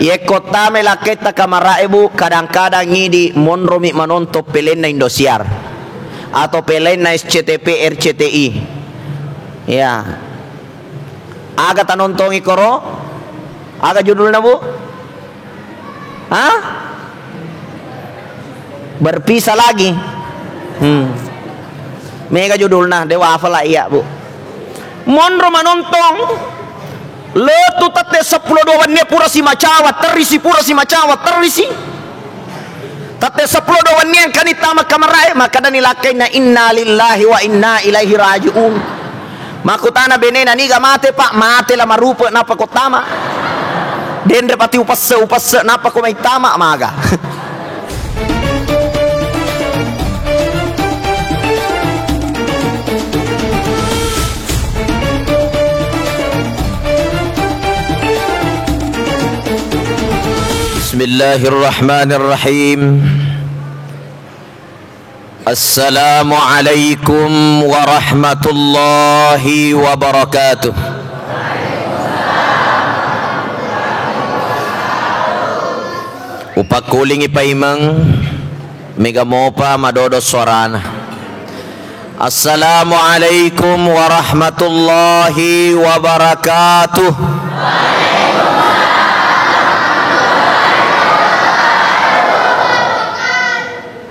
Ye kota melaketa kamara ibu kadang-kadang ngidi monromi manonto pelen na Indosiar atau pelen na SCTP RCTI. Ya. Aga tanontongi koro? Aga judulnya bu? Hah? Berpisah lagi. Mega judulnya dewa afala iya bu. Monro manontong letu tate 10 doannya pura si macawa terisi pura si macawa terisi tate 10 doannya kan itama kamarai maka dan ilakai na inna lillahi wa inna ilaihi rajiun makutana benena niga mate pak mate la marupa napa kotama dendre pati upassa napa ko may tama maga. Bismillahirrahmanirrahim. Assalamualaikum warahmatullahi wabarakatuh. Upakuling ipaimang megamopa madodo sorana. Assalamualaikum warahmatullahi wabarakatuh.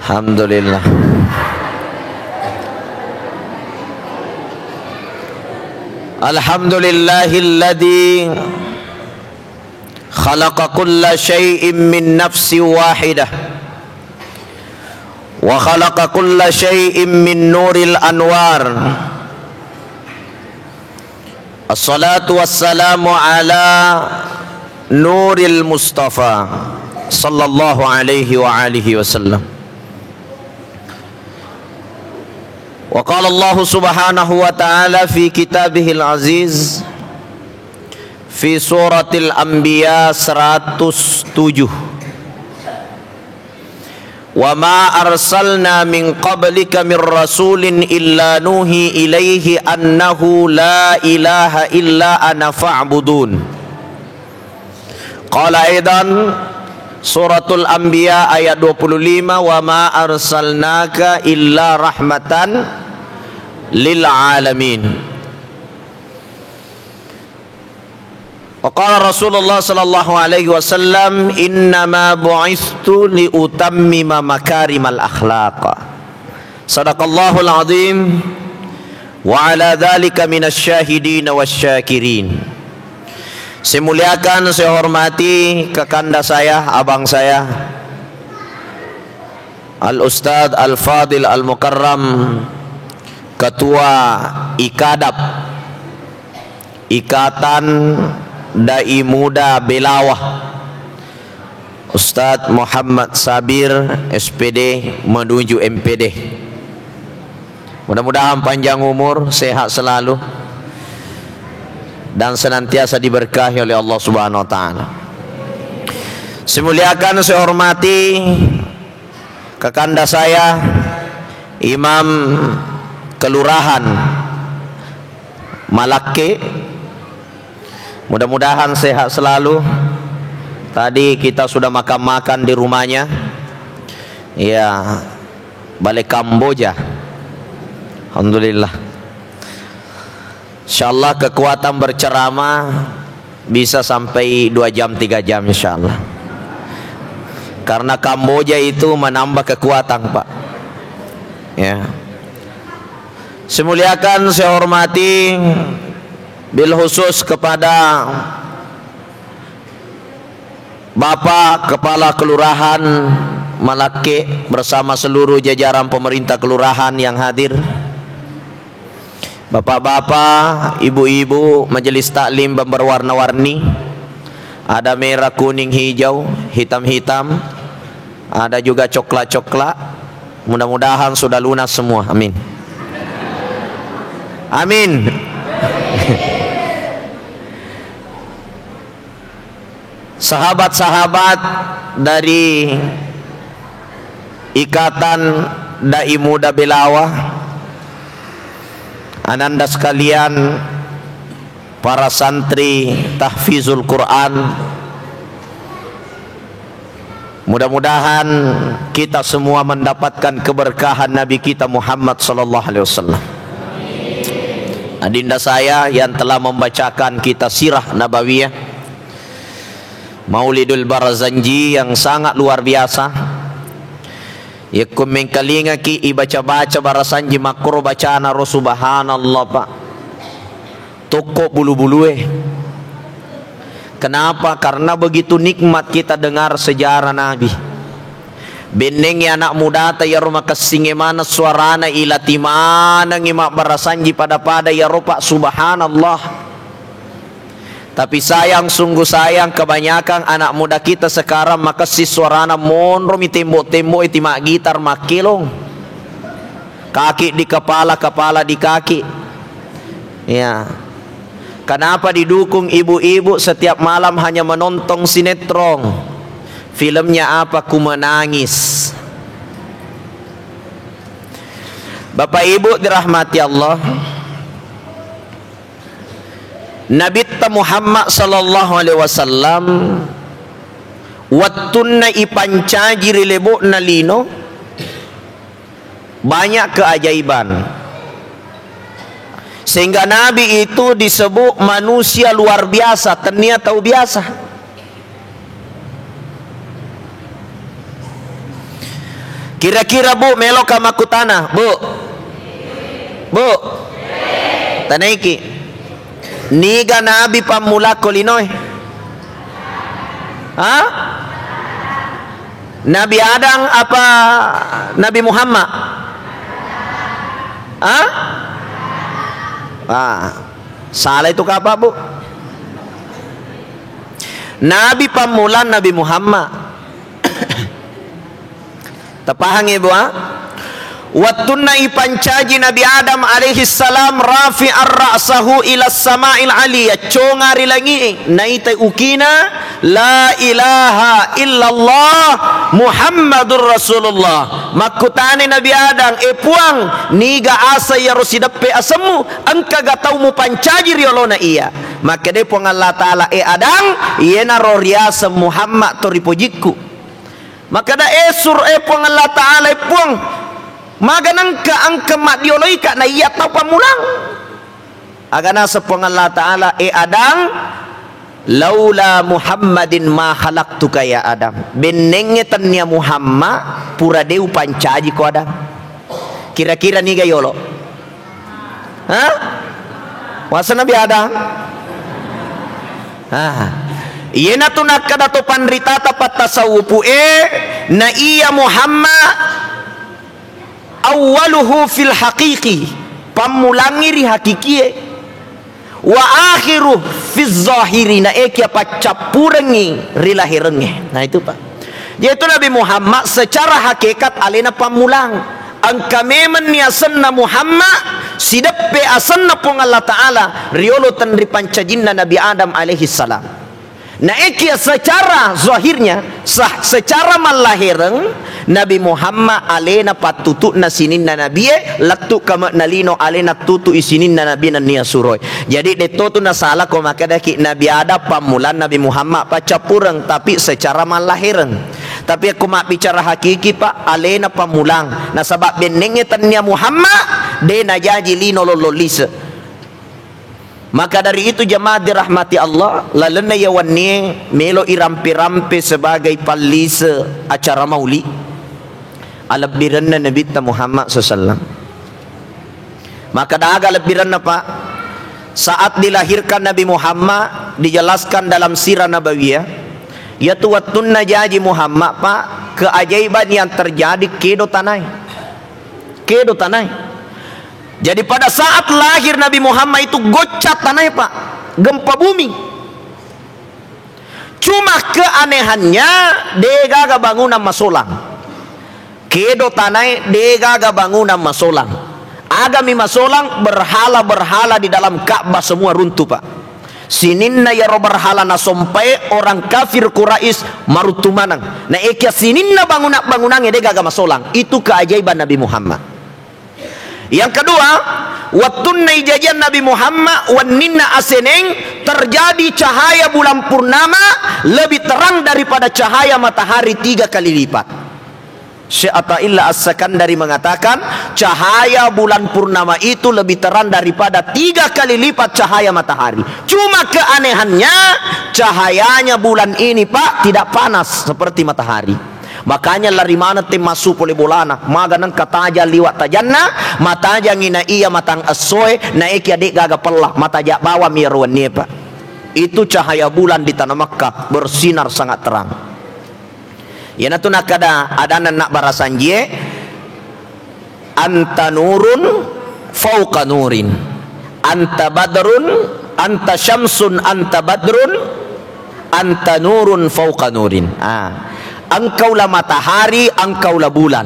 Alhamdulillah. Alhamdulillahilladzi khalaqa kulla syai'in min nafsin wahidah wa khalaqa kulla syai'in min nuril anwar. Assalatu wassalamu ala nuril mustafa sallallahu alaihi wa alihi wasallam. Wa qala Allah subhanahu wa ta'ala fi kitabihil aziz fi suratil anbiya 107 wa ma arsalna min qablika min rasulin illa nuhi ilaihi annahu la ilaha illa ana fa'budun. Qala aidan suratul anbiya ayat 25 wa ma arsalnaka illa rahmatan lil alamin. Wa qala Rasulullah sallallahu alaihi wasallam innama bu'istu li utammima makarimal akhlaq. Sadaqallahul azim wa ala dzalika minasy syahidin wasyakirin. Saya muliakan, saya hormati kakanda saya, abang saya Al-Ustadz Al-Fadil Al-Mukarram, Ketua IKADAP, Ikatan Dai Muda Belawah, Ustadz Muhammad Sabir SPD menuju MPD. Mudah-mudahan panjang umur, sehat selalu dan senantiasa diberkahi oleh Allah Subhanahu wa taala. Saya muliakan, saya hormati kakanda saya Imam Kelurahan Malake, mudah-mudahan sehat selalu. Tadi kita sudah makan-makan di rumahnya, ya, balik Kamboja. Alhamdulillah. Insyaallah kekuatan berceramah bisa sampai 2 jam 3 jam insyaallah. Karena Kamboja itu menambah kekuatan, Pak. Ya. Saya muliakan, saya hormati bil khusus kepada Bapak Kepala Kelurahan Malake bersama seluruh jajaran pemerintah kelurahan yang hadir. Bapak-bapak, ibu-ibu, majelis taklim berwarna-warni. Ada merah, kuning, hijau, hitam-hitam. Ada juga coklat-coklat. Mudah-mudahan sudah lunas semua. Amin. Amin. Sahabat-sahabat dari Ikatan Dai Muda Belawah, ananda sekalian, para santri tahfizul Quran, Mudah-mudahan kita semua mendapatkan keberkahan Nabi kita Muhammad sallallahu alaihi wasallam. Adinda saya yang telah membacakan kita sirah nabawiyah Maulidul Barzanji yang sangat luar biasa. Yakum mengkalinga ki ibaca-baca Barzanji makro bacaan ro subhanallah Pak. Toko bulu-bulu Kenapa? Karena begitu nikmat kita dengar sejarah Nabi. Beneng ya anak muda ta ya rumah kesinge mana suarana ilati mana ngimak Barzanji pada ya rupa subhanallah. Tapi sayang, sungguh sayang, kebanyakan anak muda kita sekarang makasih suarana monro mi tembok-tembok iti mak gitar makilong. Kaki di kepala, kepala di kaki. Ya. Kenapa didukung ibu-ibu setiap malam hanya menonton sinetron? Filmnya apa? Ku Menangis. Bapak Ibu dirahmati Allah, Nabi Muhammad sallallahu alaihi wasallam wattunna ipancaji rilebo nalino banyak keajaiban. Sehingga Nabi itu disebut manusia luar biasa, tenia tahu biasa. Kira-kira Bu melo kamaku tanah, Bu. Bu. Tanaiki. Niga Nabi pamula kolinoy. Hah? Nabi Adam apa Nabi Muhammad? Hah? Salah itu apa Bu? Nabi pamulan Nabi Muhammad. Tapahang ibu Wattunna ipancaji Nabi Adam alaihi salam rafi'ar ra'sahu ila sama'il aliyah congari langi naitai ukina la ilaha illallah Muhammadur Rasulullah makutani Nabi Adam puang niga asa ya rosidappe asamu angka gatau mu pancaji riolona iya maka de puang Allah Ta'ala Adam iena roriasa Muhammad toripojiku maka da esur puang Allah Ta'ala puang maganang ka angka mak dioloi ka na iya tau pamulang agana sepong Allah Ta'ala Adam laula Muhammadin ma khalaqtuka ya Adam benenge tanya Muhammad pura deu pancaji ko Adam kira-kira ni gayolo hah wasa Nabi Adam Iyena tu nakada to pandrita tapat tasawupu na iya Muhammad awaluhu fil haqiqi pamulangiri hakikie wa akhiru fiz zahiri na ekia pacapurengi rilahirenge. Nah itu Pak, yaitu Nabi Muhammad secara hakikat alena pamulang angka memen niasanna Muhammad sidappe asanna pong Allah Ta'ala riolo tanri pancajinna Nabi Adam alaihi salam. Nah ekia secara zahirnya secara malahireng Nabi Muhammad alena patutu na sinin na nabi laktu kama nalino alena tutu isinin na nabi na niya suroy. Jadi deto tu na salah ko makadaki Nabi ada pamulan Nabi Muhammad pacapureng tapi secara malahireng. Tapi aku mak bicara hakiki Pak alena pamulang. Na sabab benenge tanya Muhammad de na jaji lino lololisa. Maka dari itu jemaah dirahmati Allah lalena yawanni melo irampi-rampi sebagai palisa acara mauli alabbiranna Nabi Muhammad SAW. Maka daga alabbiranna Pak saat dilahirkan Nabi Muhammad dijelaskan dalam sirah nabawiyah yaitu wattunna jaji Muhammad Pak keajaiban yang terjadi kedo tanai jadi pada saat lahir Nabi Muhammad itu gocat tanah Pak gempa bumi cuma keanehannya degaga bangunan masolang kedo tanai degaga bangunan masolang agami masolang berhala-berhala di dalam Ka'bah semua runtuh Pak sininna ya berhala na sompai orang kafir Quraisy marutumanang na ekia sininna bangunan-bangunannya degaga masolang itu keajaiban Nabi Muhammad. Yang kedua, wattunna ijajan Nabi Muhammad wanninna aseneng terjadi cahaya bulan purnama lebih terang daripada cahaya matahari 3 kali lipat. Syekh Athaillah As-Sakandari mengatakan cahaya bulan purnama itu lebih terang daripada 3 kali lipat cahaya matahari. Cuma keanehannya cahayanya bulan ini Pak tidak panas seperti matahari. Makanya lari mana tem masuk oleh bolana maganan kataja liwat tajanna mataja ngina iya matang asoy naik adik gaga pelah mataja bawa mirwan nih Pak. Itu cahaya bulan di tanah Makkah bersinar sangat terang. Ya natu nakada ada nak barasanjie anta nurun fauqa nurin anta badrun anta syamsun anta badrun anta nurun fauqa nurin. Engkaulah matahari, engkaulah bulan,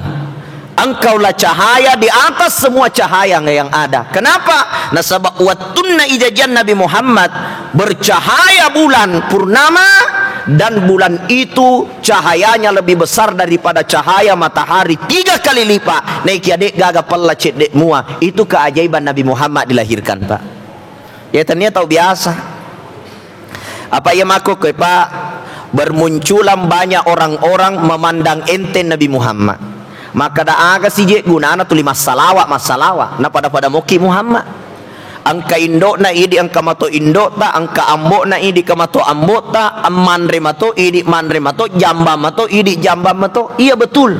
engkaulah cahaya di atas semua cahaya yang ada. Kenapa? Nasabak watunna ijajan Nabi Muhammad bercahaya bulan purnama, dan bulan itu cahayanya lebih besar daripada cahaya matahari 3 kali lipat. Naik adik gaga pella cedek mua. Itu keajaiban Nabi Muhammad dilahirkan Pak. Ya ternyata tahu biasa. Apa yang aku ke Pak? Bermunculan banyak orang-orang memandang enten Nabi Muhammad. Maka dah aga si je gunana tuli masalawat na pada moki Muhammad. Angka indok na idi angka mato indok ta, angka ambok na idi kamato ambok ta, manre mato idi manre mato, jamba mato idi jamba mato. Iya betul.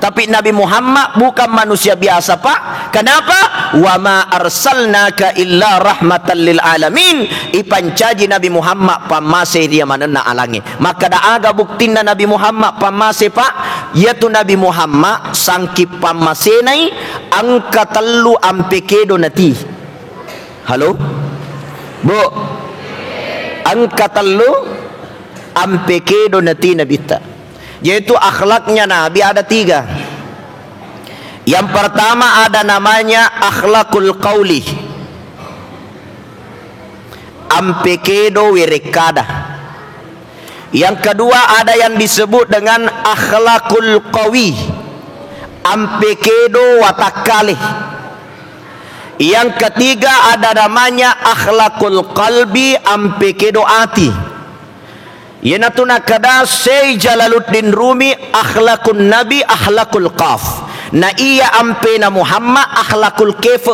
Tapi Nabi Muhammad bukan manusia biasa Pak. Kenapa? Wa ma arsalnaka illa rahmatan lil alamin. Ipancaji Nabi Muhammad pamase dia manena alangi. Maka da aga buktina Nabi Muhammad pamase Pak. Yaitu Nabi Muhammad sangki pamase nai angka telu ampe kedo nati. Halo? Bu. Angka telu ampe kedo nati Nabi ta. Yaitu akhlaknya Nabi ada 3. Yang pertama ada namanya akhlakul qauli, ampekedo wirekada. Yang kedua ada yang disebut dengan akhlakul qawi, ampekedo watakali. Yang ketiga ada namanya akhlakul qalbi, ampekedo ati. Yenatuna kada Syekh Jalaluddin Rumi akhlakun Nabi akhlakul qaf. Na iya ampena Muhammad akhlakul kefe.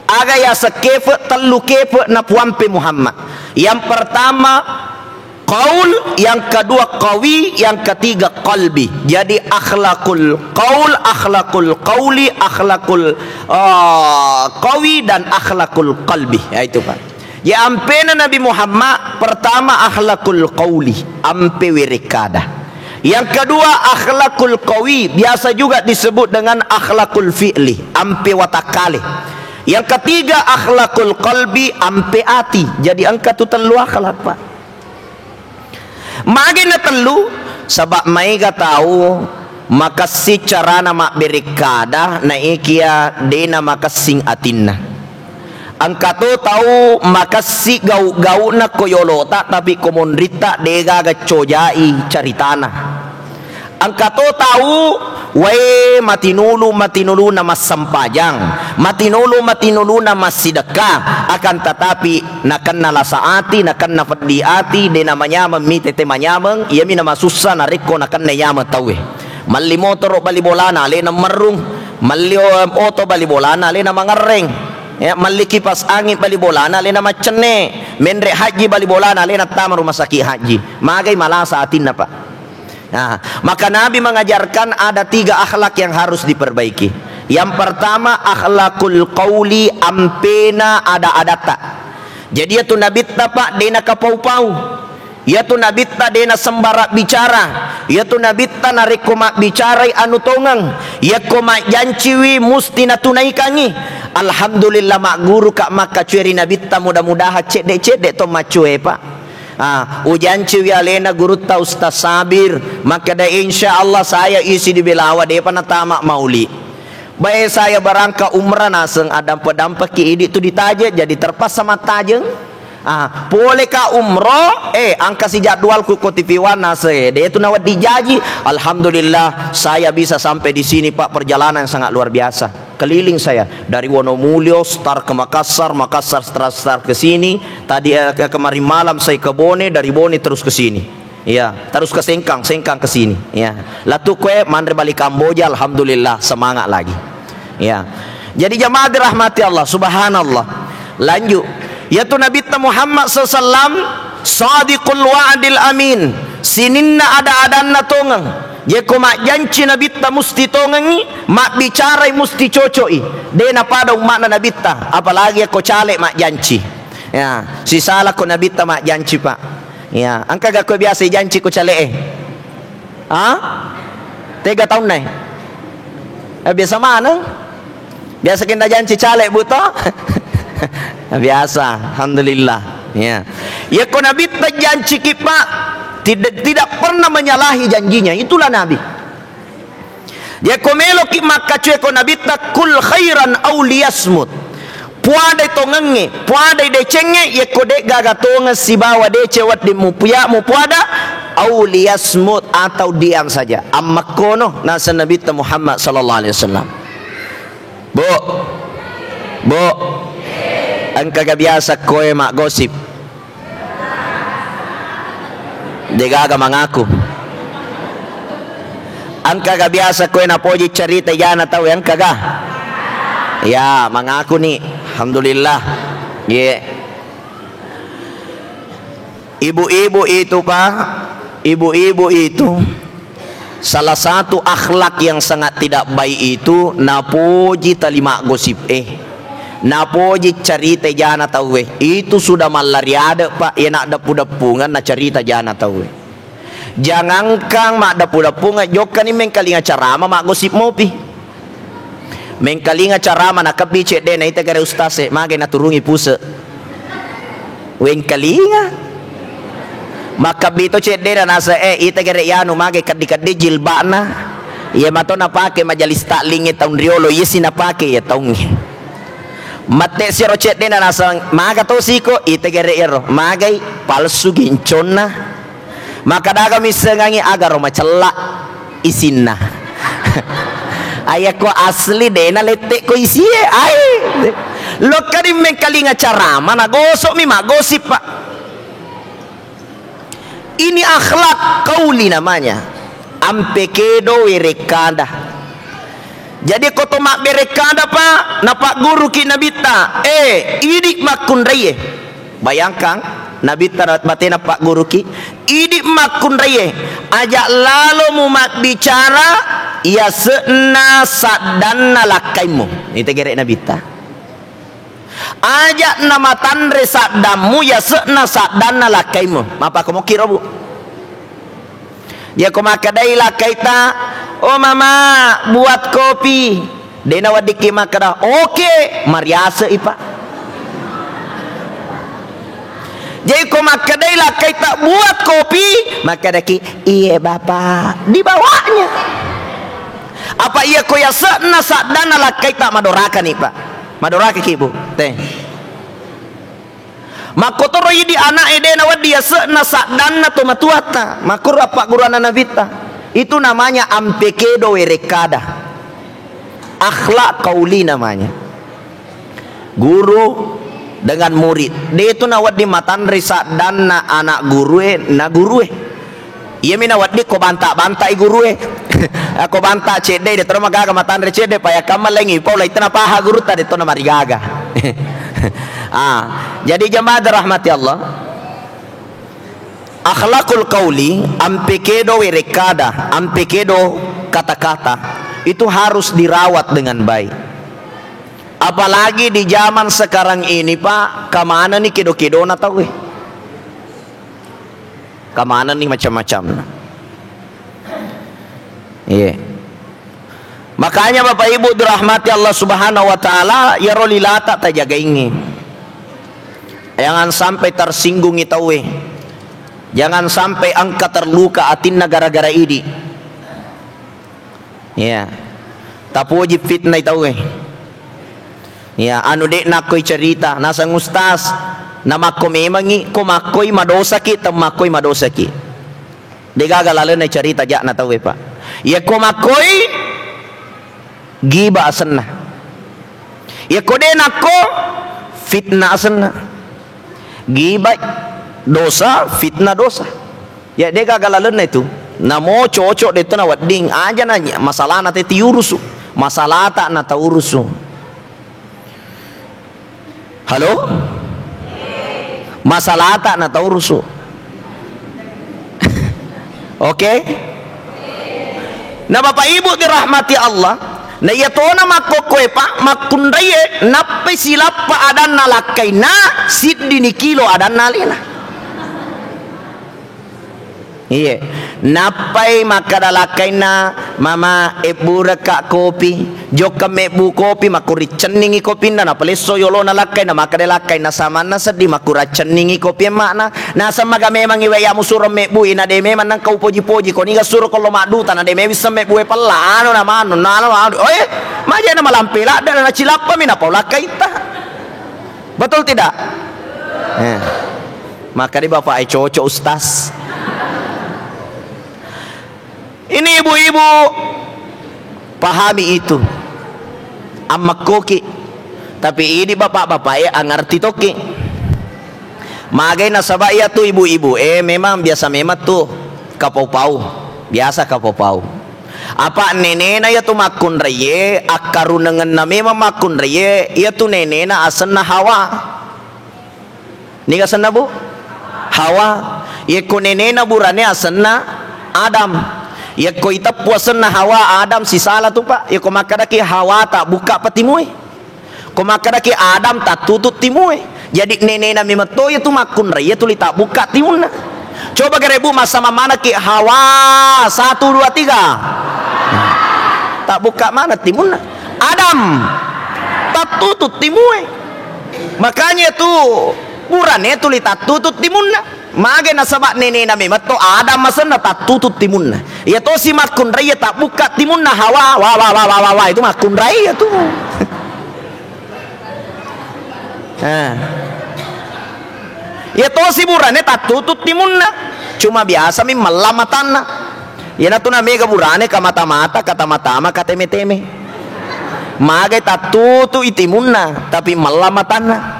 Aga ya sekefe telu kefe na puampe Muhammad. Yang pertama qaul, yang kedua qawi, yang ketiga qalbi. Jadi akhlakul qaul, akhlakul qauli, akhlakul qawi dan akhlakul qalbi. Ya itu Pak. Ya ampena Nabi Muhammad pertama akhlakul qauli, ampe wirekada. Yang kedua akhlakul qawi, biasa juga disebut dengan akhlakul fi'li, ampe watakali. Yang ketiga akhlakul qalbi, ampe ati. Jadi angka tu telu akhlak Pak. Magina telu sabab maiga tahu makasih carana mak berekada na ikia dena makasing atinna. Angka tu tahu makasih gau na koyolota tapi komondrita dega gacojai caritana. Angka tu tahu wae matinulu na masampajang, matinulu na masidekah, akan tetapi nakan nalasaati nakan nafadiati de namanya memitete manyameng ia mina masussa na reko nakan nayama tawe. Malli motor bali bolana le na merung, malli oto bali bolana le na mangareng. Ya, mali kipas angin bali bolana lena macene menre haji bali bolana lena tamar rumah sakit haji magai malasa atinna Pak. Nah, maka Nabi mengajarkan ada 3 akhlak yang harus diperbaiki. Yang pertama akhlakul qauli, ampena ada adata. Jadi itu Nabi Pak dena kapau-pau. Ya tu Nabi ta dena sembarak bicara. Ya tu Nabi ta narikoma bicarai anu tongang. Ya koma janciwi musti natunaikangi. Alhamdulillah mak guru kak maka cueri Nabi ta mudah-mudahan cedek to macue Pak. Ujan ciwi alena guru ta Ustaz Sabir. Maka da insyaallah saya isi di belawa de panatama mauli. Baik saya barangka umrah naseng adam pedampa ki idi tu ditaje jadi terpas sama tajeng. Boleh ka umroh angka si jadwal ku TV Wana se dia itu nawat dijaji. Alhamdulillah saya bisa sampai di sini Pak, perjalanan yang sangat luar biasa. keliling saya dari Wonomulyo start ke Makassar, Makassar start ke sini. Tadi kemarin malam saya ke Bone, dari Bone terus ke sini. Ya, terus ke Sengkang, Sengkang ke sini. Ya, latu kue mandre balik Kamboja, alhamdulillah semangat lagi. Ya, jadi jamaah dirahmati Allah, subhanallah. Lanjut, yaitu Nabi Muhammad SAW sadiqul wa'adil amin. Sininna ada-adanna tongang. Jeko mak janci Nabi ta musti tongangi, mak bicara musti cocoi. Dena pada umat Nabi ta, apalagi aku calek mak janci. Ya, si salah ko Nabi ta mak janci pak. Ya, angka gak ko biasa janci ko calek ah? 3 tahun nai. Biasa mana? Biasa kita janci calek buta. Biasa, alhamdulillah. Ya, ya ko Nabi ta janci kipa. Tidak pernah menyalahi janjinya. Itulah Nabi. Dia komelo ki maka cuy ko Nabi takul khairan au liyasmut. Puada itu ngenge, puada de cenge ye ko de gaga tonga si bawa de cewat di mu puada au liyasmut atau diam saja. Amma kono nasa Nabi Muhammad sallallahu alaihi wasallam. Bu. Angka biasa koe mak gosip. Degaga mengaku. Angka gak biasa kowe napoji cerita jana tahu yang kagak. Ya, mengaku nih. Alhamdulillah. Yeah. Ibu-ibu itu Pak, ibu-ibu itu salah satu akhlak yang sangat tidak baik itu napoji talima gosip napoji cerita jana tahu itu sudah malariada Pak. Ya nak dapu-dapungan na cerita jana tahu jangan kang mak dapu-dapungan joka ni mengkalinga carama mak gosip mopi mengkalinga carama nak kabice de na ita gara ustase mage na turungi puse wengkalinga maka bito cek de na sa ita gara yanu mage kaddi-kaddi jilbana ya mato na pake majalis takling taun riolo yesi na pake ya taungi mate si rocet dena nasang maga to siko itegere ero magai palsu ginconna maka daga misengangi agar macella isinna ayako asli dena lete ko isi ai lo karim mengkalinga cara mana gosok mi magosip Pak. Ini akhlak kauli namanya ampekedo werekada. Jadi koto mak berekada Pak, napak guru ki nabita. Idik makun raye. Bayangkan nabita batena pak guru ki. Idik makun raye. Ajak lalu mu mak bicara ya sena sadanna lakaimu. Itu gerek nabita. Ajak nama tandre sadamu ya sena sadanna lakaimu. Mapa kamu kira bu? Dia komakadai lakaita. Oh mama buat kopi dena wadiki makada oke mariasa ipa jadi ko makadai lah kaita buat kopi makadaki iya bapak dibawanya apa iya ko ya sana sadana lah kaita madoraka nih Pak madoraka ki bu teh makotoro di anak edena wadi ya sana sadana to matuata makur apa guru anak nabita. Itu namanya ampekedo werekada. Akhlak kauli namanya. Guru dengan murid. Dia itu nawat di matan risa dan na anak guru na guru iya mina nawat di ko banta guru ako banta cede de terima gaga matan re cede paya kamal lengi paula itna paha guru tadi to na marigaga. Jadi jamaah rahmati Allah. Akhlakul kauli ampekedo werekada ampekedo kata-kata itu harus dirawat dengan baik. Apalagi di zaman sekarang ini Pak, kemana nih kedo-kedo na tahu kemana nih macam-macam. Iya. Makanya Bapak Ibu dirahmati Allah Subhanahu wa taala ya rolilata tajaga ini. Jangan sampai tersinggung itu jangan sampai angka terluka atinna gara-gara ini. Ya. Tapi wajib fitnah itu Ya, anu dek nak koi cerita nasang ustaz nama ko memangi ko makoi madosa ki tamakoi madosa ki. Degaga lalu na cerita jak na tahu Pak. Ya ko makoi giba asenna. Ya kode nako fitnah asana. Gibah dosa, fitnah dosa. Ya dia kagalalan itu. Namo cocok dito na wading aja nanya masalah nate tiurusu. Masalah tak na taurusu. Halo? Masalah tak na taurusu. Oke? Nah Bapak Ibu dirahmati Allah, na yatona makokwe pa makundaye nappe silappa adan nalakai na sidini kilo adan nalina. Iya, napai makadalakai na mama ebu reka kopi, joka mebu kopi makuri ceningi kopi na napaleso yolo nalakai na makadalakai na sama na sedih makura ceningi kopi makna na sama ga memang iwe ya musuro mebu ina de memang nang kau poji-poji ko niga suro kalau maduta na de mebi sa mebu e pala ano na mano na oye maja na malampila dan na cilapa mina paulakai ta. Betul tidak? Maka di bapak ai cocok ustaz. Ini ibu-ibu pahami itu amak koki, tapi ini bapak-bapak ngerti toki. Magai nasabah ya tuh ibu-ibu memang biasa memang tuh kapau-pau biasa kapau-pau. Apa nenena ya tuh makun reye akarunangan na memang makun reye ya tuh nenena asana Hawa. Nika sana bu Hawa ya ko nenena burane asana Adam. Ya ko ita puasan na Hawa Adam si salah tu pak. Ya ko makadaki Hawa tak buka patimui. Ko makadaki Adam tak tutut timui. Jadi nenek na mimato ya tu makun raya tu tak buka timuna. Coba gerebu masa mana ki Hawa 1 2 3. Tak buka mana timuna. Adam tak tutut timui. Makanya tu burane tu tak tutut timuna. Mage nasabak nene na mimato Adam masan na tak tutut timunna. Ya to si makun raya tak buka timunna Hawa wah itu makun raya tu. Ya to si burane tak tutut timunna. Cuma biasa mi melamatanna. Ya na tu na mega burane ka mata-mata kata mata-mata kata teme-teme. Mage tak tutut itimunna tapi melamatanna.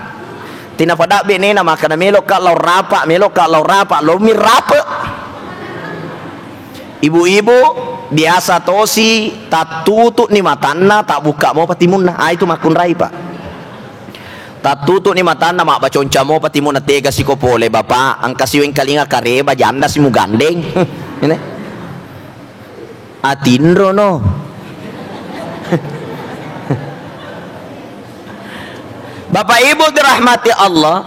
Tina pada benena makana melok ka lau rapa lo mirapa. Ibu-ibu biasa tosi tak tutut ni matanna tak buka mau patimunna. Itu makun rai pak. Tak tutut ni matanna mak baconca mau patimunna tega si kopole bapak ang kasiwing kalinga kareba janda si mugandeng. Ini atindro no. Bapak Ibu dirahmati Allah,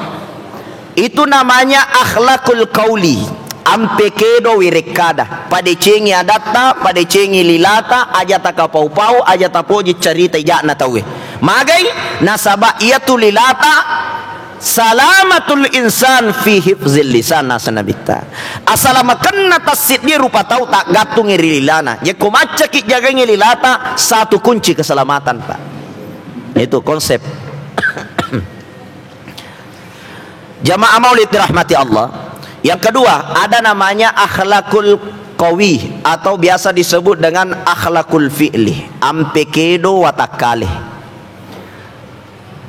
itu namanya akhlakul qauli. Ampe kedo wirekada. Pada cengi adata, pada cengi lilata, ajata kapau-pau, ajata poji cerita jakna tawe. Magai nasaba iyatu lilata salamatul insan fi hifzil lisan nasanabita. Asalamakanna tasidni rupa tahu tak gatung lilana. Ya kumaca ki jaga lilata satu kunci keselamatan pak. Itu konsep. Jamaah maulid dirahmati Allah. Yang kedua ada namanya akhlakul qawi atau biasa disebut dengan akhlakul fi'li. Ampe kedo watakale.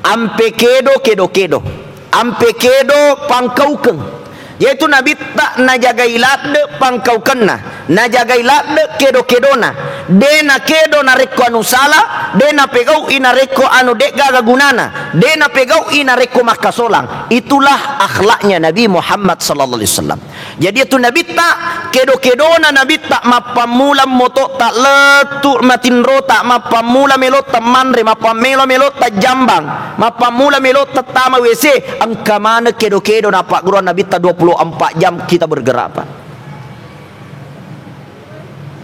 Ampe kedo kedo. Ampe kedo pangkaukeng. Yaitu nabi tak najaga ilat pangkaukenna. Najaga ilat kedo-kedona. Dena kedo na reko anu salah, dena pegau ina reko anu dek gagagunana, dena pegau ina reko makasolang. Itulah akhlaknya Nabi Muhammad sallallahu alaihi wasallam. Jadi itu Nabi tak kedo-kedona Nabi tak mapamula moto tak letur matin rota mapamula melot teman re mapamela melot tak jambang mapamula melot tama WC angka mana kedo-kedo na Pak Guru Nabi tak 24 jam kita bergerak Pak.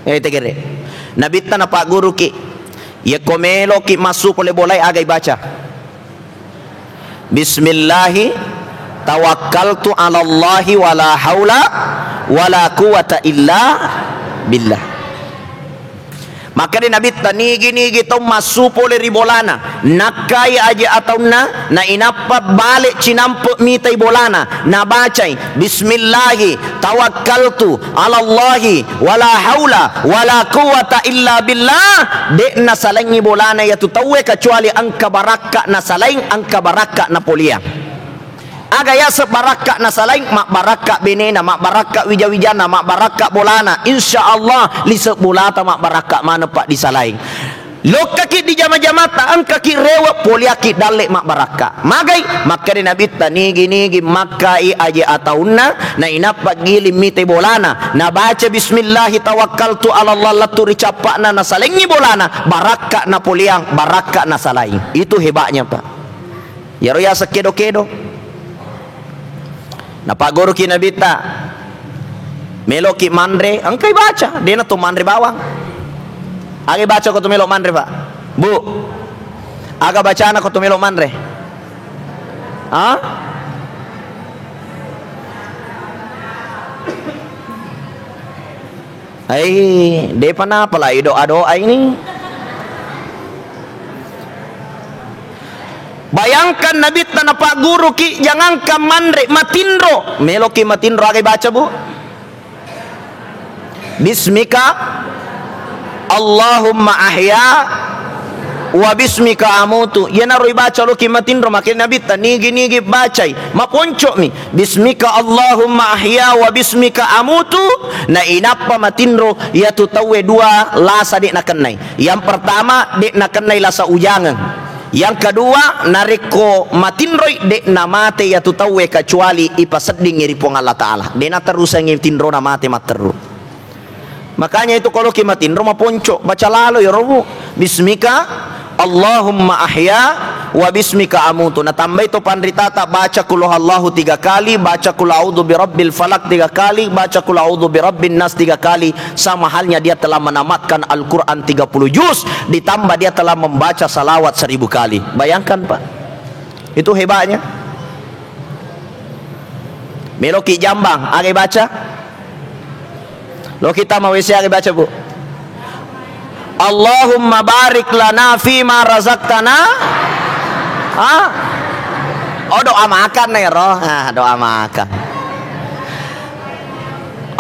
Tegere. Nabi ta na Pak Guru ki ya komelo ki masuk boleh boleh agai baca Bismillahi tawakkaltu ala Allahi wala haula wala quwata illa billah. Maka dia Nabi nigi tau masupole ribolana nakai aja atau na inapa balik cinampu mitai bolana na bacai bismillahi tawakkaltu ala Allahi wala haula wala quwata illa billah de na salangi bolana ya tutawe kecuali angka baraka na salaing angka baraka na polia aga ya sebaraka na salaing mak baraka benena mak baraka wijawijana mak baraka bolana insyaallah lisek bolata mak baraka mana pak di salaing lo kaki di jama-jamata ang kaki rewa poliaki dalek mak baraka magai maka di Nabi nigi makai aja atauna na inapa gili mite bolana na baca bismillah tawakkaltu ala Allah laturi capakna na salingi bolana baraka na poliang baraka na salaing. Itu hebatnya pak ya roya sekedo-kedo na pak guru ki Nabi meloki mandre angkai baca dia na tu mandre bawang agi baca ko tu melok mandre pak bu aga bacana ko tu melok mandre ha ai depa na pala doa ini. Bayangkan Nabi tanah pak guru ki jangan ka mandre matindro meloki matindro agi baca bu bismika Allahumma ahya wa bismika amutu ya naroi baca lo ki matindro makin Nabi nigi bacai maponco mi bismika Allahumma ahya wa bismika amutu na inapa matindro ya tu tawe dua lasa dek na kenai yang pertama dek na kenai lasa ujangan yang kedua nariko matinroi dek namate ya tu tawe kecuali ipaseding iripong Allah Ta'ala dena terus yang tindro namate materu makanya itu kalau ki matinro maponco baca lalu ya robu bismika Allahumma ahya wa bismika amutu na tambah itu pandritata baca kul huwallahu 3 kali baca kul a'udzu birabbil falaq 3 kali baca kul a'udzu birabbin nas 3 kali sama halnya dia telah menamatkan Al-Quran 30 juz ditambah dia telah membaca salawat 1000 kali. Bayangkan pak itu hebatnya. Meloki jambang age baca lo kita mau WC age baca bu Allahumma barik lana fima razaqtana oh doa makan nih roh doa makan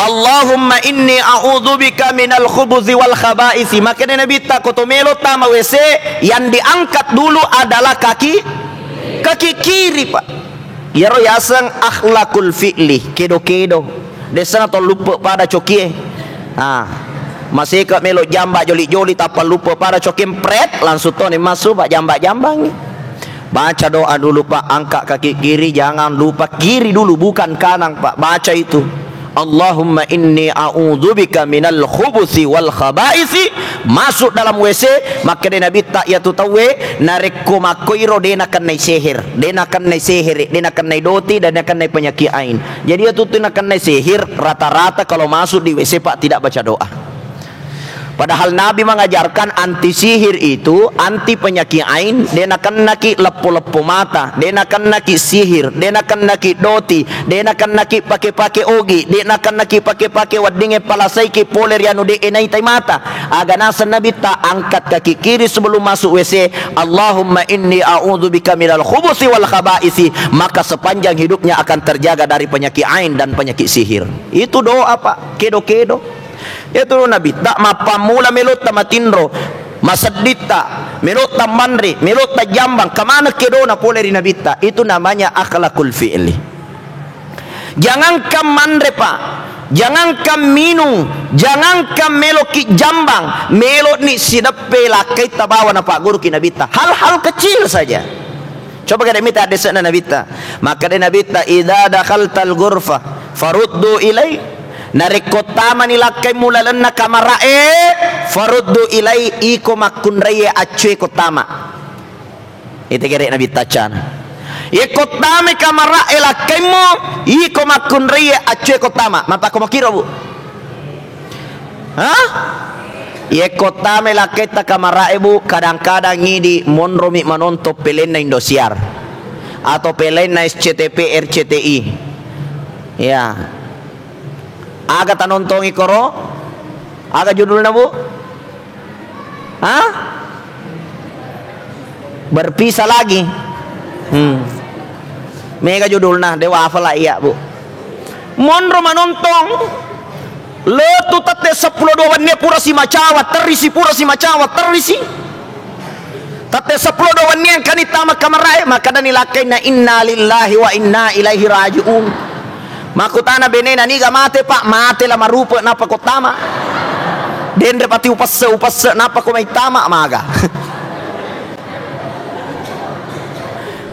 Allahumma inni a'udzubika minal khubuthi wal khaba'isi makanya Nabi takotomelo tama WC yang diangkat dulu adalah kaki kiri pak ya roh yasang akhlakul fi'li kedo desana to lupa pada cokie masih ke melo jambak joli tapal lupa para cokim pret langsung to ni masuk pak jambak-jambang ni baca doa dulu pak angkat kaki kiri jangan lupa kiri dulu bukan kanan pak baca itu Allahumma inni a'udzubika minal khubuthi wal khaba'isi masuk dalam WC maka dia Nabi tak ya tu tawe nareko makoiro dena kanai sihir dena kanai doti dan dena kanai penyakit ain jadi ya tu kanai sihir rata-rata kalau masuk di WC pak tidak baca doa. Padahal Nabi mengajarkan anti sihir itu anti penyakit ain dena naki lepo-lepo mata dena naki sihir dena naki doti dena naki pake ogi dena naki pake wadinge palasaiki poler yanu de enai tai mata aganasa Nabi tak angkat kaki kiri sebelum masuk WC Allahumma inni a'udzubika minal khubuthi wal khaba'isi maka sepanjang hidupnya akan terjaga dari penyakit ain dan penyakit sihir. Itu doa pak kedo itu Nabi tak mapamula melot matindro masadita melot mandri melot jambang kemana kedona poleri Nabi itu namanya akhlakul fi'li. Jangankan mandre pak jangankan minum jangankan meloki jambang melot ni sidape lakai tabawa na pak guru ki Nabi hal-hal kecil saja. Coba kita minta desana Nabi maka de Nabi idza dakhaltal ghurfa faruddu ilai narikotama nilakai mulalanna kamarae faruddu ilai iko makunraye acwe kotama ite kere Nabi tacana ikotame kamarae lakaimu iko makunraye acwe kotama mapa komo kiro bu ikotame laketa kamarae bu kadang-kadang ngidi monromi manonto pelen na Indosiar atau pelen na SCTP RCTI ya aga tanontongi koro aga judulnya bu Hah? Berpisah lagi. Mega judulna Dewa Falai ya bu. Monro manontong letu tate 10 doannya pura si macawa terisi pura si macawa terisi tate 10 doannya kanita makamarai maka dani lakai na inna lillahi wa inna ilaihi rajiun makutana benena niga mate pak mate la marupa napa kotama dendre pati upassa napa ko may tama maga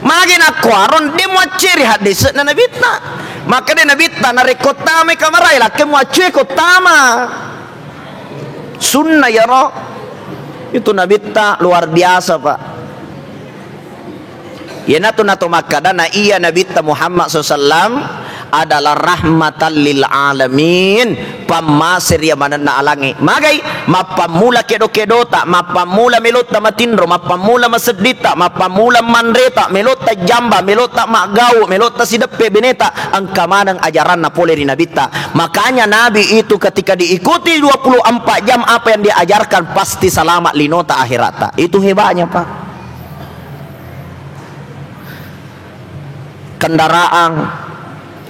magin akwaron di mo ciri hadis na nabitna maka dia nabitna na rekotama kamarai la kemu acue kotama sunnah ya roh itu nabitna luar biasa pak ya nato makada na iya nabitna Muhammad SAW adalah rahmatan lil alamin pamasir ya mana na alangi magai mapamula kedo-kedota mapamula melota matindro mapamula masedita mapamula mandreta melota jamba melota magau melota sidepe beneta ang kamanang ajaran na pole rinabita makanya nabi itu ketika diikuti 24 jam apa yang diajarkan pasti selamat linota akhirata itu hebatnya pak kendaraan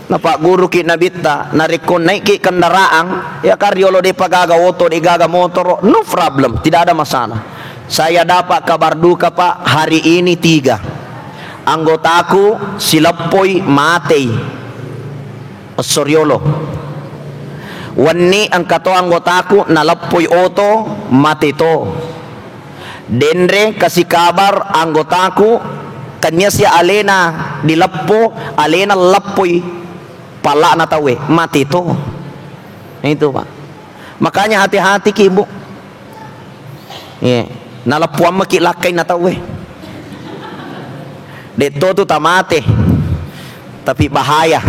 na pak guru ki nabita narikon naik ki kendaraan ya karyolo de pagaga oto de gaga motor no problem tidak ada masalah saya dapat kabar duka pak hari ini 3 anggotaku silapoi matei Soryolo wani ang kato anggotaku nalapoi oto matito dendre kasih kabar anggotaku kanya si alena dilappo alena lapoi pala na tawe mati itu pak makanya hati-hati ki ibu nalapuan maki lakay na tawe dito tu tamate tapi bahaya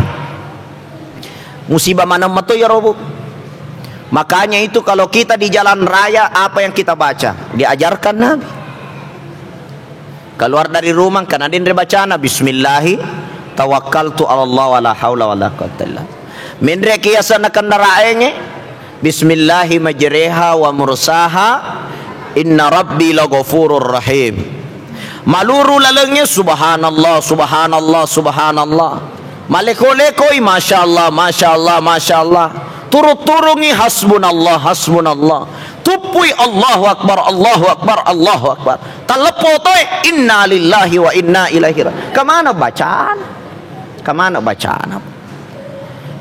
musibah mana mato ya robo makanya itu kalau kita di jalan raya apa yang kita baca diajarkan Nabi keluar dari rumah kan adin rebacana bismillahi tawakkaltu ala Allah wala haula wala quwwata illa minre kiasa na kendaraannya bismillahi majriha wa mursaha inna rabbi laghafurur rahim maluru lalengnya subhanallah subhanallah subhanallah maleko-lekoi masyaallah masyaallah masyaallah turut-turungi hasbunallah hasbunallah tupui Allahu akbar Allahu akbar Allahu akbar talapo toy inna lillahi wa inna ilaihi raji'un kemana bacaan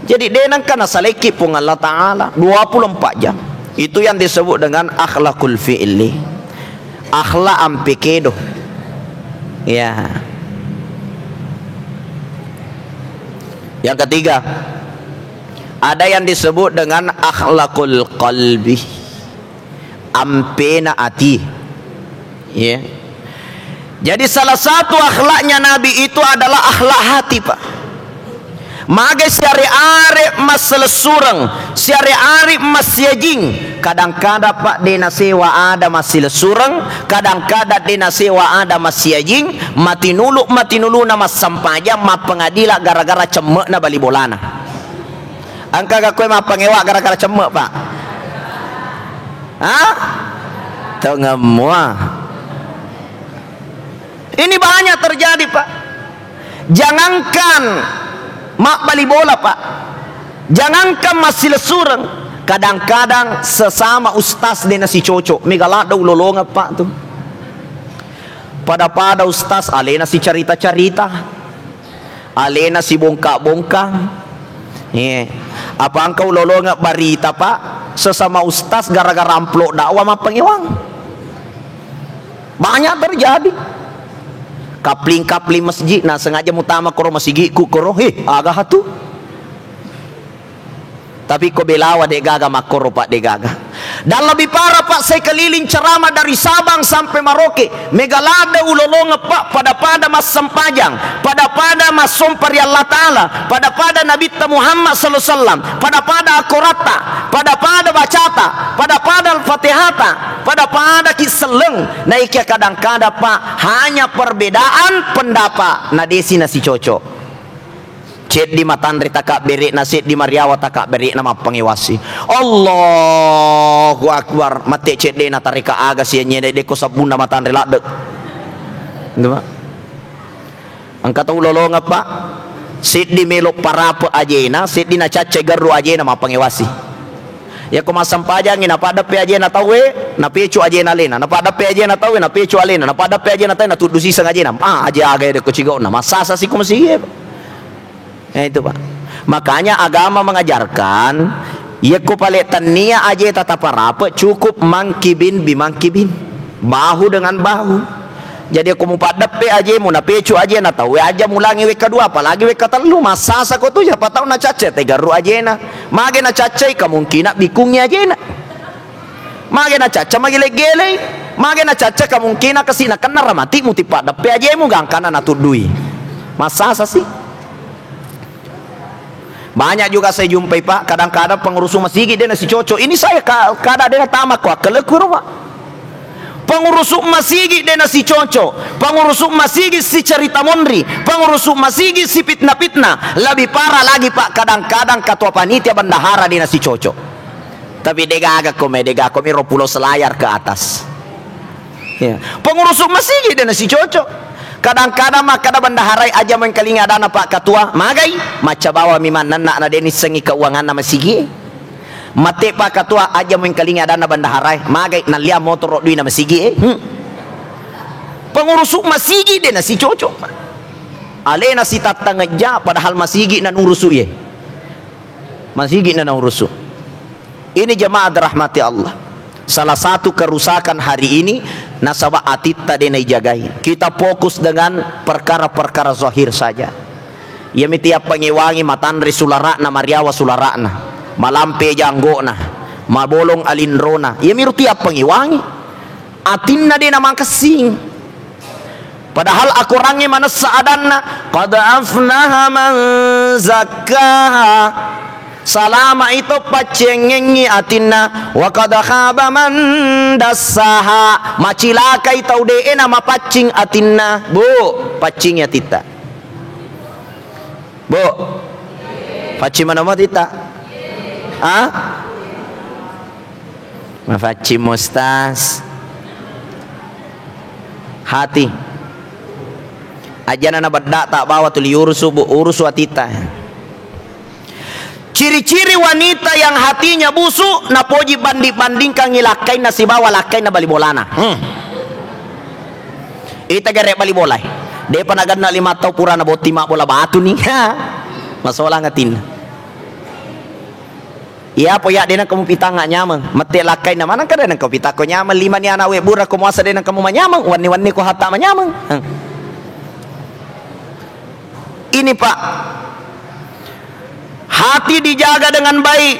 jadi denang kana saleki pun Allah Ta'ala 24 jam itu yang disebut dengan akhlakul fi'li akhlak ampekedo ya yang ketiga ada yang disebut dengan akhlakul qalbi ampena ati ya jadi salah satu akhlaknya Nabi itu adalah akhlak hati pak mage syari-ari mas selesurang syari-ari mas siajing kadang-kadang pak dena sewa ada mas selesurang kadang-kadang dena sewa ada mas siajing mati nulu nama sampaja ma pengadila gara-gara cemek na bali bolana angka gakwe ma pengewa gara-gara cemek pak hah tengemua ini banyak terjadi pak jangankan mak bali bola pak jangankan masih lesurang kadang-kadang sesama ustaz dia nasi cocok megalada ulolonga pak tuh pada ustaz alena si cerita-cerita alena si bongkak-bongkak apa engkau ulolonga barita pak sesama ustaz gara-gara amplok dakwah mak pengiwang banyak terjadi kapling masjid nah sengaja mutama koro masjid ku koro agak hatu tapi ko belawa de gaga makoro pak de gaga dan lebih parah pak saya keliling ceramah dari Sabang sampai Maroke megalada ulolonga pak pada mas sempajang pada mas sompari Allah Ta'ala pada Nabi Muhammad sallallahu alaihi wasallam pada akurata pada bacata pada al-fatihata pada kiseleng naiknya kadang-kadang pak hanya perbedaan pendapat nah desi nasi cocok Cek di matandri takak beri nasi di Mariawa takak beri nama pengiwasi. Allahu Akbar. Mati cek di natarika aga sianya de ko sabunda matandri ladek. Gitu. Angkat ulolo ngapa? Sit di melok parape ajena, sit di na cace garu ajena nama pengiwasi. Ya ko masampajangin apa ada pe ajena tawe, na pecu ajena lena, na pada pe ajena tawe, na pecu alena, na pada pe ajena tawe na tudu sisa ajena. Aja aga de ko cigo na masasa si ko masih. Itu Pak. Makanya agama mengajarkan ya ko paletan nia aja tata parape cukup mangkibin bimangkibin, bahu dengan bahu. Jadi aku mau padape aja mau na pecu aja na tahu aja mulangi wek kedua apalagi wek ketelu masasa ko tu ya patau na cace tegaru aja na mage na cace kemungkinan bikungnya aja na mage na caca mage legele mage na caca kemungkinan kesina kena ramati muti padape aja mu gangkana na tudui masasa sih. Banyak juga saya jumpai Pak, kadang-kadang pengurus masjid dia nasi cocok. Ini saya kadang dia tamak kok kelekur Pak. Pengurus masjid dia nasi cocok, pengurus masjid si cerita mondri, pengurus masjid si fitnah-fitnah. Lebih parah lagi Pak, kadang-kadang ketua panitia bendahara dia nasi cocok. Tapi dega agak kome ropulo selayar ke atas. Ya. Pengurus masjid dia nasi cocok. Kadang-kadang mah kada bendaharai aja mengkalinga dana Pak Ketua magai maca bawa miman nana na deni sengi keuangan nama sigi mate Pak Ketua aja mengkalinga dana bendaharai magai nalia motor dui nama sigi pengurus masigi de nasi cocok ale nasi tatangeja padahal masigi nan urusu ye masigi nan urusu. Ini jemaah dirahmati Allah. Salah satu kerusakan hari ini nasabah atita denai jagai. Kita fokus dengan perkara-perkara zahir saja. Ya mitiap pengewangi matandri sularakna Mariawa sularakna, malampe janggona, mabolong alindrona. Ya miru tiap pengewangi. Atinna dena makasing. Padahal aku rangi mana saadanna qad afnaha man zakkaha. Salama itu pacengengi atinna wa qad khaba man dassaha. Macilakai tau de nama pacing atinna. Bu, pacing ya tita. Bu. Pacing mana mau tita? Ah? Mafacim mustas. Hati. Ajana na badda tak bawa tuli urusu bu urusu atita. Ciri-ciri wanita yang hatinya busuk na poji banding-bandingkan ngilakain na si bawa lakain na balibolana. Ita gere balibolay. De panagad na 5 taw pura na boti ma bola batu ni. Masalah ngatin. Iya po ya de na kamu pitanga nyamang. Mate lakain na mana kada nang kapita ko nyamang 5 ni anawe bura ko moasa de nang kamu manyamang. Wani-wani ko hata manyamang. Ini Pak. Hati dijaga dengan baik.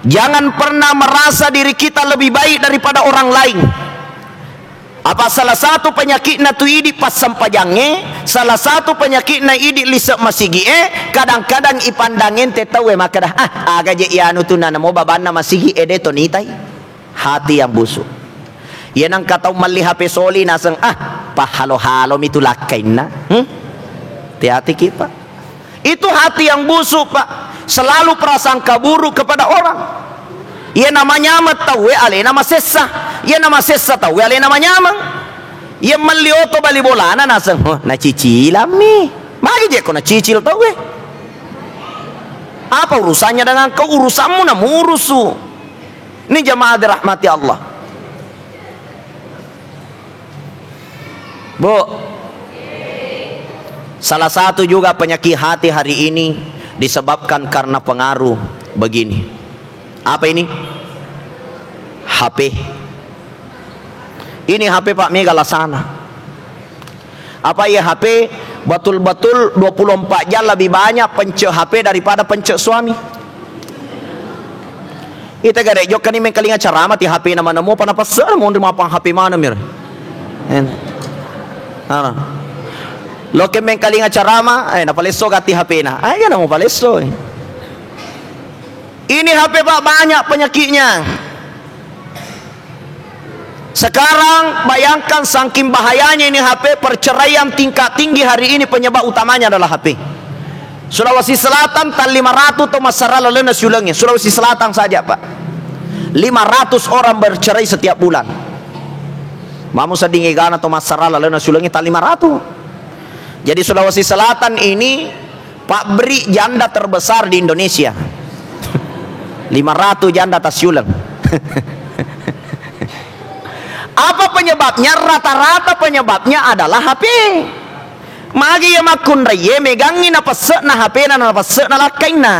Jangan pernah merasa diri kita lebih baik daripada orang lain. Apa salah satu penyakit na tu idi pas sampajange, salah satu penyakit na idi lisak masigi kadang-kadang ipandangin tetawe maka dah aga je ianu tu na mo babana masigi ede tonitai. Hati yang busuk. Yan ang kataw mali HP soli nasang pahalo-halo mitulakain na. Hati-hati kita. Itu hati yang busuk Pak. Selalu prasangka buruk kepada orang. Ia namanya amat tahu ale nama sesa. Ia nama sesa tahu ale nama nyamang. Ia melioto bali bolana nasang na cicilan mi. Magi je ko na cicil tahu Apa urusannya dengan kau? Urusanmu na murusu. Ini jemaah dirahmati Allah. Bu, salah satu juga penyakit hati hari ini disebabkan karena pengaruh begini. Apa ini? HP. Ini HP Pak Mega Lasana. Apa ya HP? Betul-betul 24 jam lebih banyak pencet HP daripada pencet suami. Kita gak rejok kan ini mengkalinga cara mati HP nama-nama panapasar mau nerima apa HP mana mir? Lo ke mengkalinga carama na paleso gati HP na ay na mo paleso Ini HP Pak banyak penyakitnya. Sekarang bayangkan saking bahayanya ini HP, perceraian tingkat tinggi hari ini penyebab utamanya adalah HP. Sulawesi Selatan tan 500 to masara lalena sulangnya. Sulawesi Selatan saja Pak, 500 orang bercerai setiap bulan. Mamu sadingi gana to masara lalena sulangnya tan 500. Jadi Sulawesi Selatan ini pabrik janda terbesar di Indonesia. 500 janda tas sulang. Apa penyebabnya? Rata-rata penyebabnya adalah HP. Magi ya makun raya megangin apa se na HP na apa se na lakain na.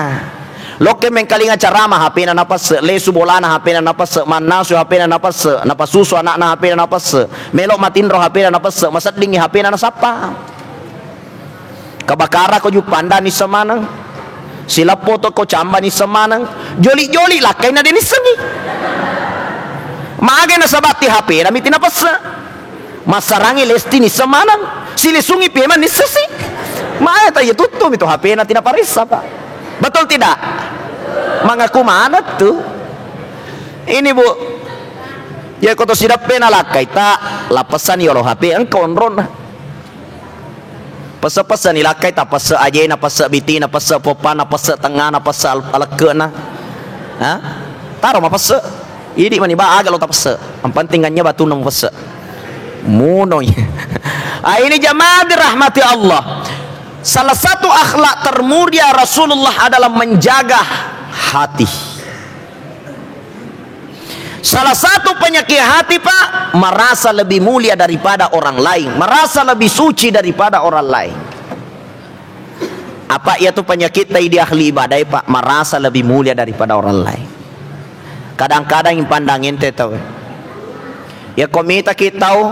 Loke mengkalinga carama HP na apa se, lesu bola na HP na apa se, manasu HP na apa se, napa susu anak na HP na apa se, melok matindro HP na apa se, masat dingi HP na sapa. Kabakara ko jupanda ni semanang, sila foto ko camba ni semanang, joli-joli lakain na din isani. Magi na sabati HP na mitin apa se. Masarangi lesti ni semanang, silisungi pieman ni sesi. Maya tayo tutum itu HP na tinaparisa Pak. Betul tidak? Mengaku mana tuh? Ini Bu, ya koto sidap pena lakai tak lapasan yolo HP ang konron. Pasa-pasa ni lakai tak pasa aje na pasa biti na pasa popa na pasa tengah na pasa alake na. Ha? Taro ma pasa. Ini mani ba aga lo tak pasa. Ang pentingannya batu nang pasa. Munoy. Ini jamaah dirahmati Allah. Salah satu akhlak termulia Rasulullah adalah menjaga hati. Salah satu penyakit hati Pak, merasa lebih mulia daripada orang lain, merasa lebih suci daripada orang lain. Apa itu penyakit di ahli ibadah Pak? Merasa lebih mulia daripada orang lain. Kadang-kadang yang pandangin tahu. Ya komita kita tahu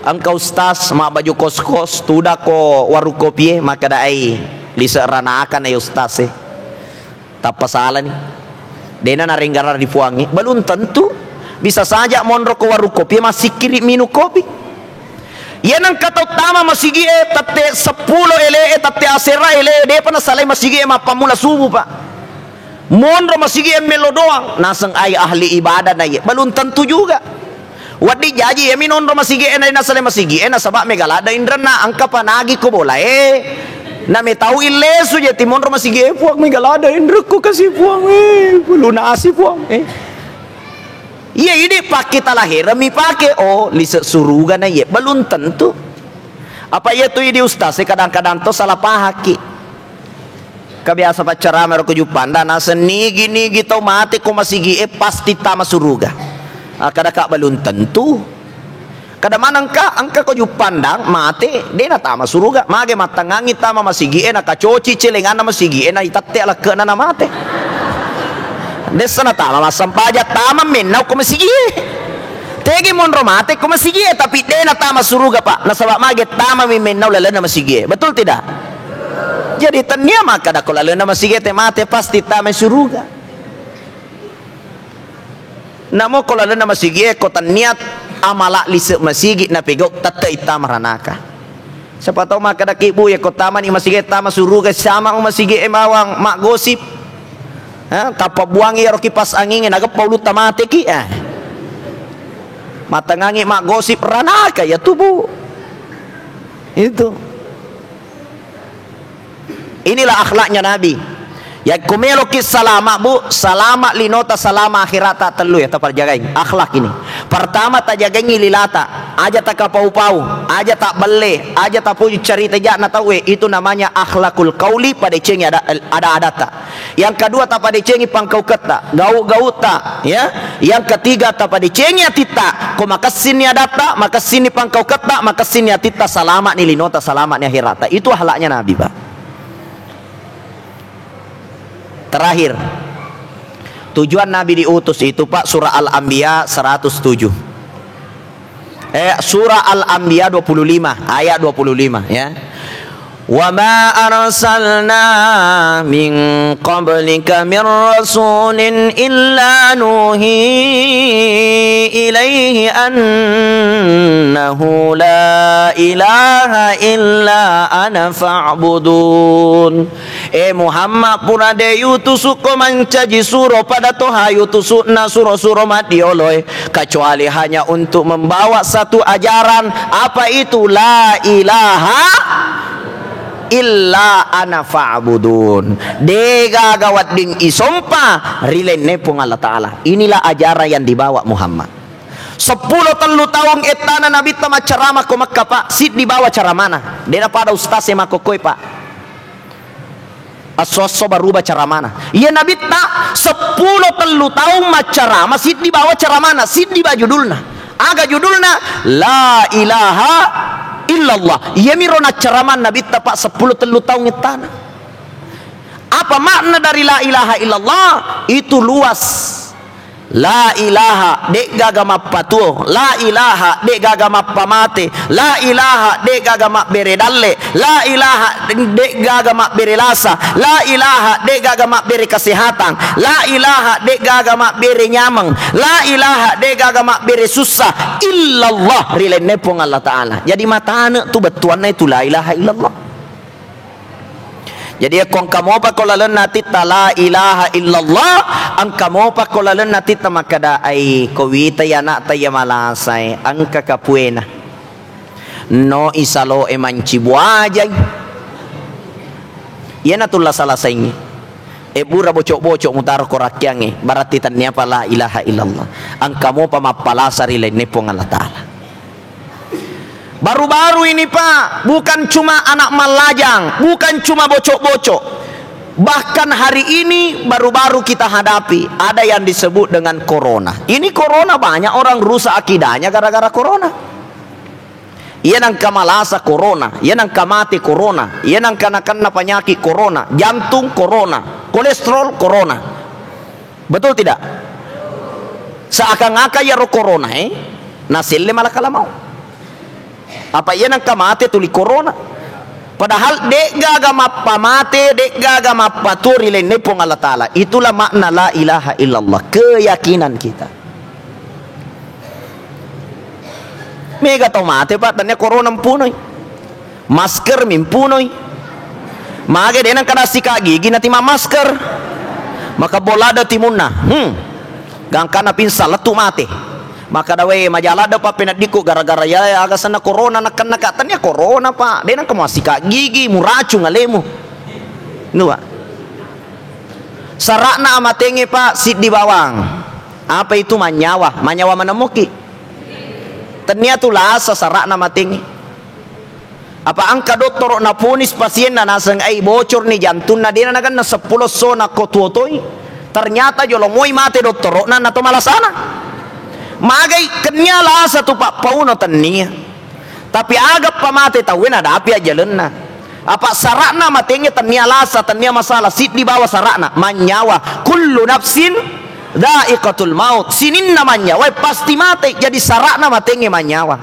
engkau ustaz mak baju kos-kos tuda ko waru kopi maka dai lisa rana akan ay ustaz tak pasalah nih dena naringgara dipuangi belum tentu bisa saja mondro ko waru kopi masih kiri minum kopi ya nang kata utama masih gie tate 10 ele tate asera ele de pana salai masih gie ma pamula subuh Pak mondro masih gie melo doang nasang ay ahli ibadah na ye belum tentu juga. Wadi jaji ya minon ro masigi na nasale masigi na sabak megalada indra na angka panagi ko bola na me tahu ilesu je timon ro masigi puak megalada indra ko kasih puang luna asih puang iya ini pakai talahir mi pakai lisa suruga na ye belum tentu apa ya tu ini ustaz kadang-kadang to salah pahaki kebiasa pacara meroko jupanda na senigi nigi tau mati ko masigi pasti tama suruga. Kada kak belum tentu. Kada manang ka angka ko pandang mate de na tama suruga mage matangangi tama masigi na kacoci celengan na masigi na itatte ala ke na mate. Desa na tama masampaja tama menau ko masigi. Tegi monro mate ko masigi tapi de na tama suruga Pak. Nasaba mage tama mi menau lalana masigi. Betul tidak? Jadi tanya maka da ko lalana masigi te mate pasti tama suruga. Namo kalau ada nama sigi kota niat amalak lise masigi na pegok tata ita maranaka. Siapa tahu maka dak ibu ya kota man masigi tama suruga sama masigi emawang mak gosip. Ha tapa buangi ya roki pas angin naga paulut tamate ki matangangi mak gosip ranaka ya tubuh. Itu. Inilah akhlaknya Nabi. Ya kumelo kis salama Bu, salama linota salama akhirata telu ya tapal jagain akhlak ini. Pertama tak jagain lilata, aja tak kapau-pau, aja tak bele, aja tak puji cerita jak na tahu itu namanya akhlakul qauli pada cengi ada adata. Yang kedua tak pada cengi pangkau keta, gau-gau tak ya. Yang ketiga tak pada cengi atita, ko maka sini adata, maka sini pangkau keta, maka sini atita salama ni linota salama ni akhirata. Itu akhlaknya Nabi Pak. Terakhir tujuan Nabi diutus itu Pak surah Al-Anbiya 107 surah Al-Anbiya 25 ayat 25 ya wa ma arsalna min qablika min rasulin illa nuhi ilaihi annahu la ilaha illa ana fa'budun. Muhammad pura de yutusu ko mancaji suro pada toha yutusu na suro-suro madioloi kecuali hanya untuk membawa satu ajaran apa itu la ilaha illa ana fa'budun. Dega gawat ding isompa rilenne pung Allah Ta'ala. Inilah ajaran yang dibawa Muhammad. 10 tahun etana Nabi tama ceramah ko Makkah pak. Sid dibawa ceramana. Dena pada ustaz yang makokoi pak. Asoso berubah ceramana. Iya Nabi tak 10 tahun maceramah. Sid dibawa ceramana. Sid dibawa judulna. Aga judulna La ilaha illallah. Iya mirona ceramah Nabi tak pak 10 tahun etana. Apa makna dari la ilaha illallah? Itu luas. La ilaha dek gagama patuo, la ilaha dek gagama pamate, la ilaha dek gagama beredalle, la ilaha dek gagama berelasa, la ilaha dek gagama bere kesehatan, la ilaha dek gagama bere nyamang, la ilaha dek gagama bere susah, illallah rilenne pong Allah Ta'ala. Jadi matana tu betuanna itu la ilaha illallah. Jadi kong kamu pa kolalan nati la ilaha illallah ang kamu pa kolalan nati tamakada ay kowita yana tayo malasay ang kakapuena no isalo emanchibuajay yan atula salasay ngi bura bocok-bocok mutaro korakyang baratitan niya pa la ilaha illallah ang kamu pa mapalasa rilay ni pong Allah Ta'ala. Baru-baru ini pak, bukan cuma anak malajang, bukan cuma bocok-bocok. Bahkan hari ini baru-baru kita hadapi ada yang disebut dengan corona. Ini corona banyak orang rusak akidahnya gara-gara corona. Ia nang kamalasa corona, ia nang kamati corona, ia nang kana-kana penyakit corona, jantung corona, kolesterol corona. Betul tidak? Seakan-akan ya roh corona nasilnya malah kalamau. Apa ia nang kamate tuli corona? Padahal dek gagama pamate, dek gagama paturi lenne pong Allah Ta'ala. Itulah makna la ilaha illallah, keyakinan kita. Mega tomate pak, tanya corona mpunoy, masker mimpunoy. Mage denang kada sika gigi nati ma masker, maka bolada timunna. Gangkana pinsal letu mate. Maka dawe majalah ada pa penadiku gara-gara ya aga sana corona nakan nakatan ya corona pak denang kamu sika gigi muracu ngalemu nuwa sarakna amatenge pak sid di bawang apa itu manyawa manamuki tania tulasa sarakna matenge apa angka dokter na punis pasien na nasang ay bocor ni jantung na dina nagan na 10 so na kotuotoy ternyata jolomoi mate dokter na nato malasana. Magai kenyala satu pak pauno tania tapi agak pamate tawin ada api aja lena apa sarakna matenya tania lasa tania masalah sit di bawah sarakna manyawa kullu nafsin dha'iqatul maut sinin namanya wai pasti mati jadi sarakna matenya manyawa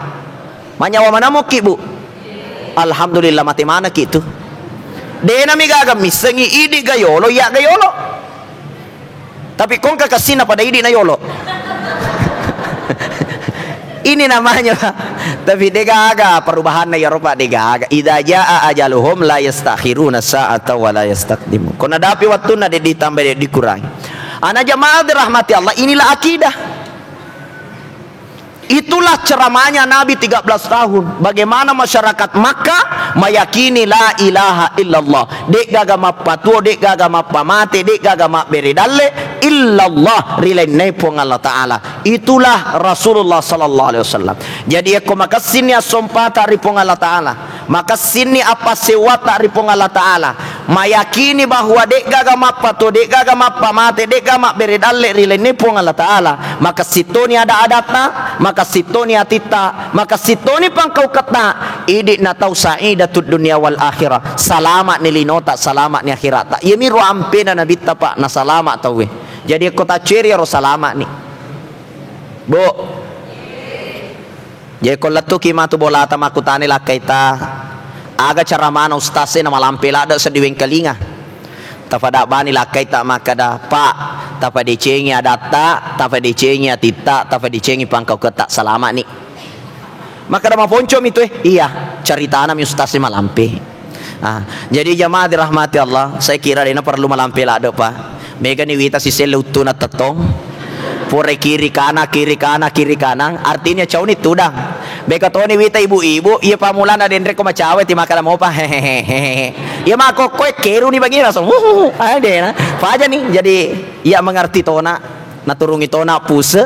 mana mau bu alhamdulillah mati mana gitu dena mi gaga misengi idi gayolo ya gayolo tapi kong kakasina pada idi na yolo. Ini namanya tapi degaga perubahan na Eropa degaga idza jaa ajaluhum la yastakhiruna sa'ata wa la yastaqdimu kuna dapi waktuna ditambah dikurangi ana jamaah dirahmati Allah inilah akidah itulah ceramahnya Nabi 13 tahun bagaimana masyarakat Makkah meyakini la ilaha illallah dek gagama patuo dek gagama pamate dek gagama beredalle illallah rilenne pong Allah Ta'ala itulah Rasulullah sallallahu alaihi wasallam jadi aku maka sini asompata ripong Allah Ta'ala maka sini apa sewata ripong Allah Ta'ala mayakini bahwa dek gagama patuo dek gagama pamate dek gagama beredalle rilenne pong Allah Ta'ala maka sitoni ada adatna maka sitoni atita maka sitoni pangkau katna idik na tau sa'idatud dunia wal akhirah salamat ni linota salamat ni akhirat yemi ro ampe na nabi tapa na salamat tawe jadi kota ciri ro salamat ni bu jadi kalau tu kima tu bola ta makutani lakaita aga cara mana ustase na malampela ada sediweng kalinga tafada bani lakaita makada pak tapa dicengi adata tapa dicengi atita tapa dicengi pangkau ketak salamat ni maka dah ponco itu iya cerita mi ustaz malampe jadi jamaah dirahmati Allah saya kira dina perlu malampe lah ada pak mega ni wita si selutuna tetong pore kiri kanan artinya jauh ni tudang beka toni wita ibu-ibu iya pamulan ada ndre ko macawe ti makala mo pa hehehe iya mako koe keru ni bagi langsung ada na faja nih jadi iya mengerti tona naturungi tona puse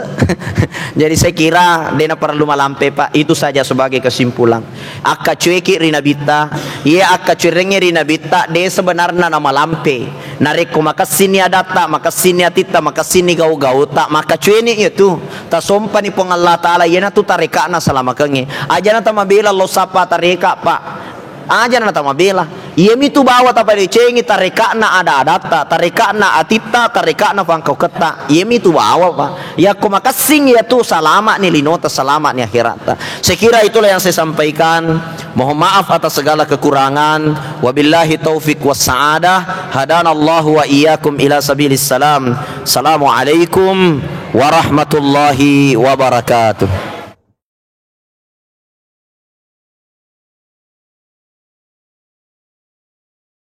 jadi saya kira dena perlu malampe pak itu saja sebagai kesimpulan akka cueki rina bita iya akka curengi rina bita de sebenarnya nama lampe nareko maka sini adata maka sini atita maka sini gau tak maka cueni itu ta sompa ni pong Allah taala yana tu tareka na selama kengi aja na tamabela lo sapa tareka pak aja na tamabela yemi tu bawa tapa di cengi tareka na ada adata tareka na atita tareka na pangkau keta yemi tu bawa pak ya ko maka sing ya tu salama ni linota salama ni akhirat. Saya kira itulah yang saya sampaikan. Mohon maaf atas segala kekurangan. Wabillahi taufik was sa'adah. Hadanallahu wa iyyakum ila sabilis salam. Assalamualaikum warahmatullahi wabarakatuh.